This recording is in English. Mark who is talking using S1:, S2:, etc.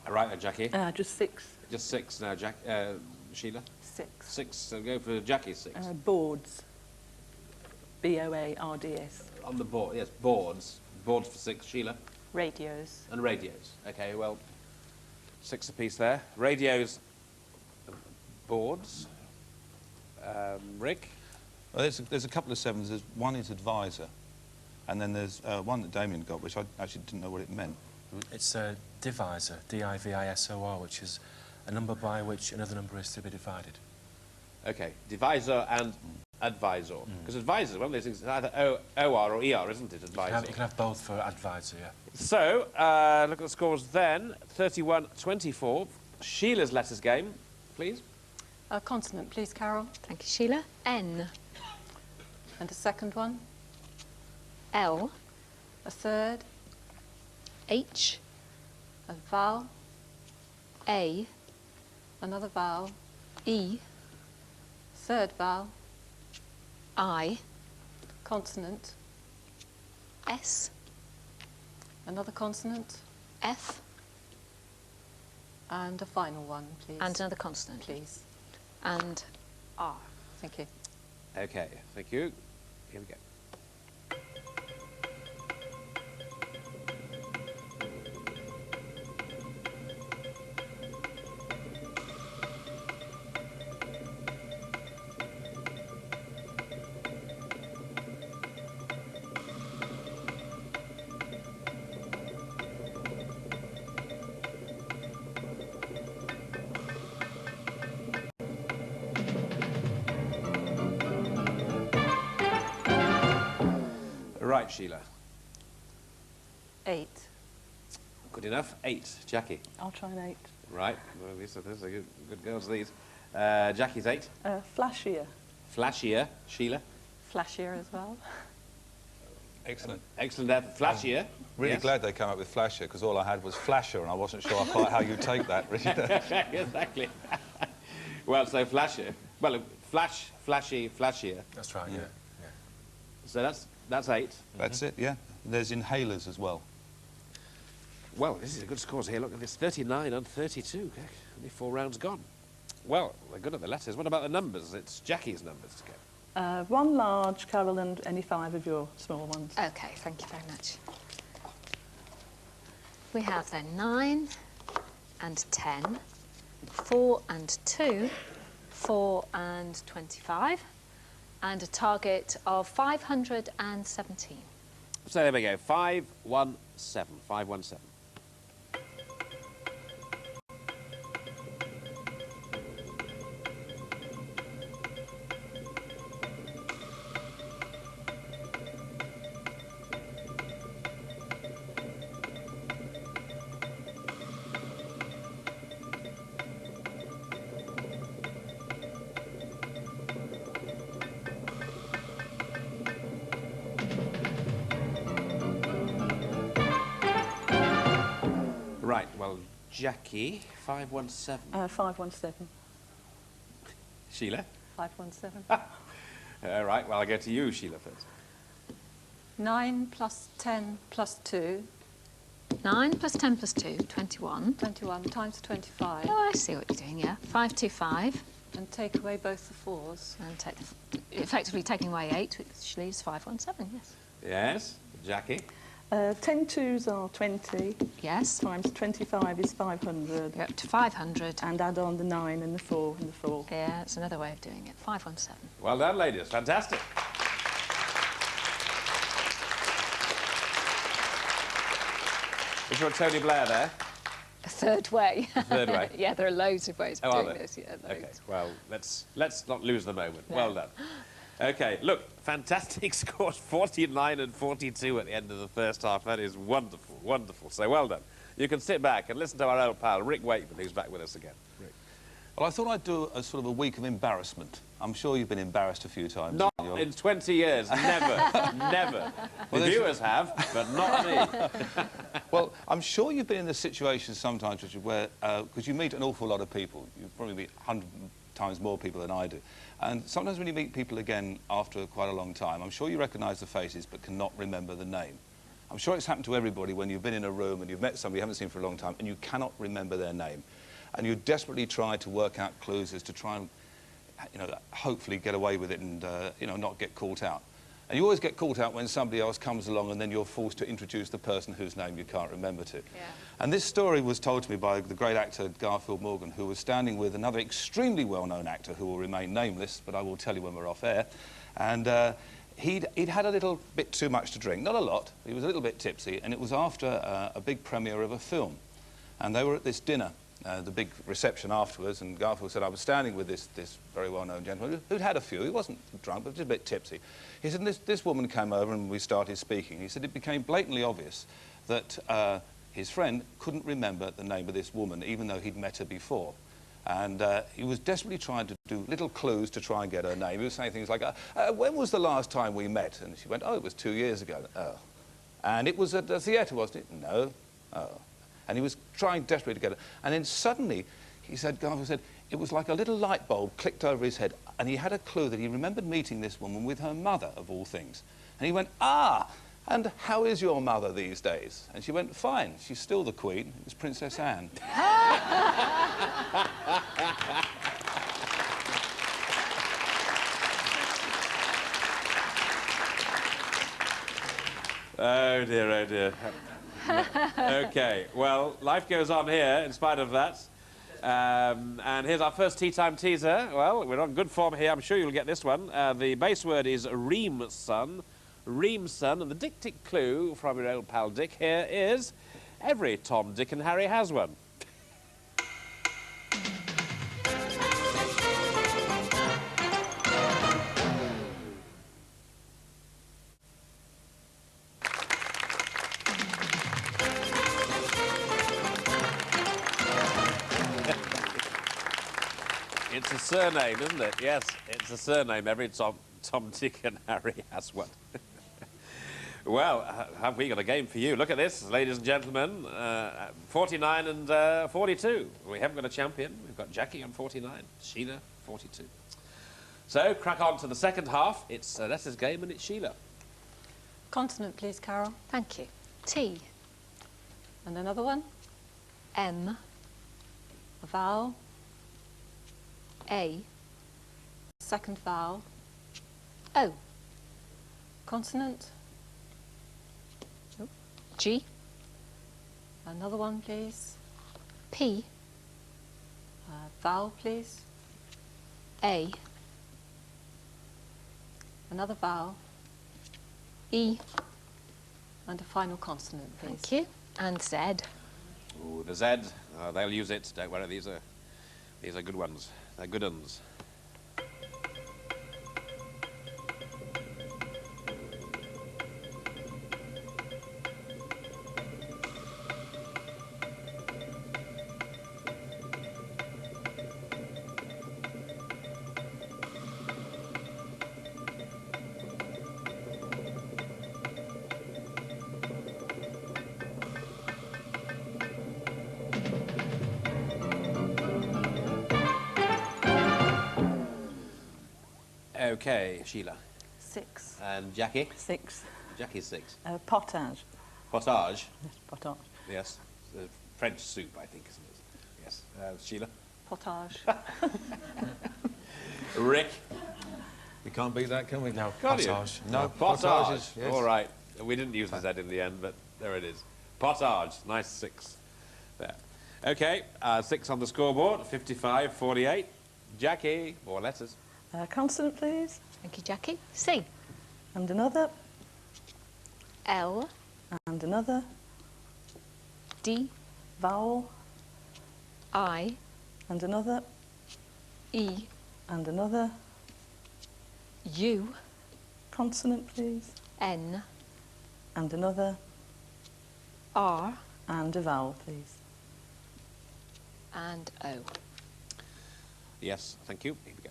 S1: Right then, Jackie.
S2: Just 6.
S1: Just 6 now, Sheila.
S2: 6.
S1: 6, so go for Jackie 6.
S2: Boards. B-O-A-R-D-S.
S1: On the board, yes, boards. Boards for 6, Sheila.
S3: Radios.
S1: And radios. Okay, well, 6 apiece there. Radios, boards. Rick?
S4: Well, there's a couple of 7s. There's one is advisor, and then there's one that Damien got, which I actually didn't know what it meant.
S5: It's a divisor, D-I-V-I-S-O-R, which is a number by which another number is to be divided.
S1: Okay, divisor and advisor. Because advisor, one of those things, is either O-R or E-R, isn't it, advisor?
S5: You can have both for advisor, yeah.
S1: So, look at the scores then. 31-24. Sheila's letters game, please.
S3: A consonant, please, Carol.
S6: Thank you, Sheila. N.
S3: And a second one.
S6: L.
S3: A third.
S6: H.
S3: A vowel.
S6: A.
S3: Another vowel.
S6: E.
S3: Third vowel.
S6: I.
S3: Consonant.
S6: S.
S3: Another consonant.
S6: F.
S3: And a final one, please.
S6: And another consonant.
S3: Please.
S6: And R.
S3: Thank you.
S1: Okay, thank you. Here we go. Right, Sheila.
S3: 8.
S1: Good enough. 8. Jackie.
S2: I'll try an 8.
S1: Right. Well, these are good girls, these. Jackie's 8.
S2: Flashier.
S1: Flashier. Sheila.
S3: Flashier as well.
S4: Excellent.
S1: Excellent effort. Flashier.
S4: Really
S1: Yes.
S4: glad they came up with Flasher, because all I had was Flasher, and I wasn't sure quite how you take that, really.
S1: Exactly. Well, so flashier. Well, flash, flashy, flashier.
S5: That's right, yeah.
S1: So that's 8.
S4: That's it, yeah. There's inhalers as well.
S1: Well, this is a good scores here. Look at this, 39 and 32. Okay, only 4 rounds gone. Well, they're good at the letters. What about the numbers? It's Jackie's numbers to go.
S2: 1 large, Carol, and any 5 of your small ones.
S6: Okay, thank you very much. We have then 9 and 10, 4 and 2, 4 and 25, and a target of 517.
S1: So there we go, 517. 517. Right, well, Jackie, 517.
S2: 517.
S1: Sheila?
S3: 517.
S1: All right, well, I'll go to you, Sheila, first.
S3: 9 plus 10 plus 2.
S6: 9 plus 10 plus 2, 21.
S3: 21 times 25.
S6: Oh, I see what you're doing, yeah. 525.
S3: And take away both the 4s.
S6: And take effectively taking away 8, which leaves 517, yes.
S1: Yes, Jackie?
S2: 10 twos are 20.
S6: Yes.
S2: Times 25 is 500.
S6: You're up to 500.
S2: And add on the 9 and the 4 and the 4.
S6: Yeah, that's another way of doing it. 517.
S1: Well done, ladies. Fantastic. Is your Tony Blair there?
S6: A third way.
S1: A third way?
S6: Yeah, there are loads of ways of
S1: Oh, are
S6: doing
S1: there?
S6: this. Yeah, loads.
S1: Okay, well, let's not lose the moment.
S6: No.
S1: Well done. Okay, look, fantastic scores, 49 and 42 at the end of the first half. That is wonderful, wonderful. So well done. You can sit back and listen to our old pal, Rick Wakeman, who's back with us again. Rick.
S4: Well, I thought I'd do a sort of a week of embarrassment. I'm sure you've been embarrassed a few times.
S1: Not in 20 years, never, never. The viewers have, but not me.
S4: Well, I'm sure you've been in the situation sometimes, Richard, where, because you meet an awful lot of people, you probably meet 100 times more people than I do. And sometimes when you meet people again after quite a long time, I'm sure you recognise the faces but cannot remember the name. I'm sure it's happened to everybody when you've been in a room and you've met somebody you haven't seen for a long time and you cannot remember their name. And you desperately try to work out clues as to try and, you know, hopefully get away with it and, you know, not get caught out. And you always get caught out when somebody else comes along and then you're forced to introduce the person whose name you can't remember to.
S6: Yeah.
S4: And this story was told to me by the great actor Garfield Morgan, who was standing with another extremely well-known actor who will remain nameless, but I will tell you when we're off air. And he'd had a little bit too much to drink, not a lot, he was a little bit tipsy, and it was after a big premiere of a film. And they were at this dinner, the big reception afterwards, and Garfield said, I was standing with this very well-known gentleman who'd had a few. He wasn't drunk, but just a bit tipsy. He said, and this woman came over and we started speaking. He said it became blatantly obvious that his friend couldn't remember the name of this woman, even though he'd met her before. And he was desperately trying to do little clues to try and get her name. He was saying things like, when was the last time we met? And she went, oh, it was 2 years ago. Oh. And it was at the theatre, wasn't it? No. Oh. And he was trying desperately to get her. And then suddenly, he said, Garfield said, it was like a little light bulb clicked over his head, and he had a clue that he remembered meeting this woman with her mother, of all things. And he went, ah, and how is your mother these days? And she went, fine, she's still the Queen. It was Princess Anne.
S1: Oh dear, oh dear. OK, well, life goes on here in spite of that. And here's our first tea time teaser. Well, we're on good form here. I'm sure you'll get this one. The base word is Reamson. Reamson. And the dictic clue from your old pal Dick here is every Tom, Dick and Harry has one. It's a surname, isn't it? Yes, it's a surname. Every Tom, Dick and Harry has one. Well, have we got a game for you? Look at this, ladies and gentlemen. 49 and 42. We haven't got a champion. We've got Jackie on 49, Sheila 42. So, crack on to the second half. It's Lester's game and it's Sheila.
S3: Consonant, please, Carol.
S6: Thank you. T,
S3: And another one.
S6: M,
S3: A vowel.
S6: A,
S3: Second vowel.
S6: O,
S3: Consonant.
S6: G,
S3: Another one, please.
S6: P,
S3: Vowel, please.
S6: A,
S3: Another vowel.
S6: E,
S3: And a final consonant, please.
S6: thank you, and Z.
S1: Ooh, the Z. They'll use it. Don't worry. These are good ones. They're good uns. Okay, Sheila.
S2: 6.
S1: And Jackie?
S2: 6.
S1: Jackie's 6.
S2: Potage.
S1: Potage?
S2: Yes, potage.
S1: Yes. French soup, I think, isn't it? Yes. Sheila?
S3: Potage.
S1: Rick?
S4: We can't beat that, can we?
S5: No,
S1: Can't you?
S5: potage.
S4: No,
S1: Potage.
S4: potages, yes.
S1: All right. We didn't use the Z in the end, but there it is. Potage. Nice 6. There. Okay, 6 on the scoreboard. 55, 48. Jackie, more letters.
S2: Consonant, please.
S6: Thank you, Jackie. C,
S2: And another.
S6: L,
S2: And another.
S6: D,
S2: Vowel.
S6: I,
S2: And another.
S6: E,
S2: And another.
S6: U,
S2: Consonant, please.
S6: N,
S2: And another.
S6: R,
S2: And a vowel, please.
S6: and O.
S1: Yes, thank you. Here we go.